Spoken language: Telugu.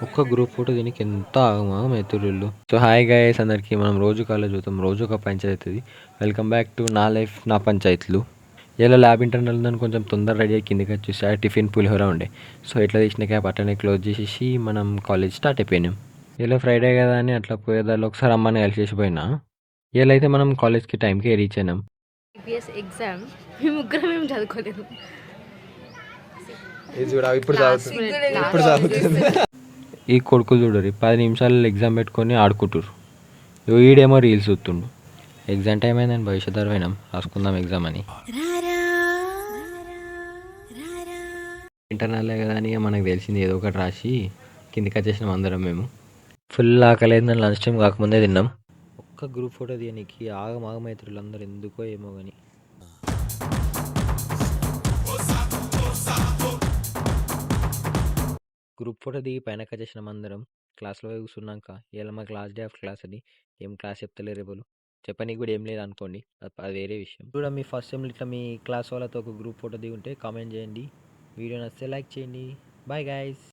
ఒక్క గ్రూప్ ఫోటో దీనికి ఎంత ఆగమాగం అవుతుర్రు. సో హాయ్ గైస్ అందరికీ, మనం రోజు కాలేజ్ చూద్దాం, రోజు ఒక పంచాయతీ. వెల్కమ్ బ్యాక్ టు నా లైఫ్ నా పంచాయతీలు. ఇలా ల్యాబ్ ఇంటర్నల్ ఉందని కొంచెం తొందర రెడీ అయ్యి కిందకి వచ్చేసి టిఫిన్ పులిహోర ఉండే. సో ఇట్లా తీసిన క్యాప్ అట్లనే క్లోజ్ చేసేసి మనం కాలేజ్ స్టార్ట్ అయిపోయినాం. ఇలా ఫ్రైడే కదా అని అట్లా పోయేదాళ్ళు ఒకసారి అమ్మని కలిసేసి పోయినా. ఇలా అయితే మనం కాలేజ్కి టైంకి రీచ్ అయినాం. ఎగ్జామ్ మేము ముగ్గురం ఏం చదువుకోలేదు. ఈ కొడుకులు చూడరు 10 నిమిషాలు ఎగ్జామ్ పెట్టుకొని ఆడుకుంటారు. ఈడేమో రీల్స్ చూస్తుండు. ఎగ్జామ్ టైం అయిందని భవిష్యత్తు పోయినాం రాసుకుందాం ఎగ్జామ్ అని. ఇంటర్నల్లే కదా అని మనకు తెలిసింది ఏదో ఒకటి రాసి కిందికి వచ్చేసినాం అందరం. మేము ఫుల్ ఆకలేదని లంచ్ టైం కాకముందే తిన్నాం. ఒక్క గ్రూప్ ఫోటో తీయడానికి ఆగమాగమైతులు అందరు, ఎందుకో ఏమో కానీ. గ్రూప్ ఫోటో దిగి పైనక చేసినాం అందరం. క్లాస్లో కూర్చున్నాక ఇలా మాకు లాస్ట్ డే ఆఫ్ క్లాస్ అని ఏం క్లాస్ చెప్తలేరు ఎవరు, చెప్పనీకి కూడా ఏం లేదు అనుకోండి, అది వేరే విషయం. కూడా మీ ఫస్ట్ టైం ఇట్లా మీ క్లాస్ వాళ్ళతో ఒక గ్రూప్ ఫోటో దిగి ఉంటే కామెంట్ చేయండి. వీడియో నచ్చితే లైక్ చేయండి. Bye guys.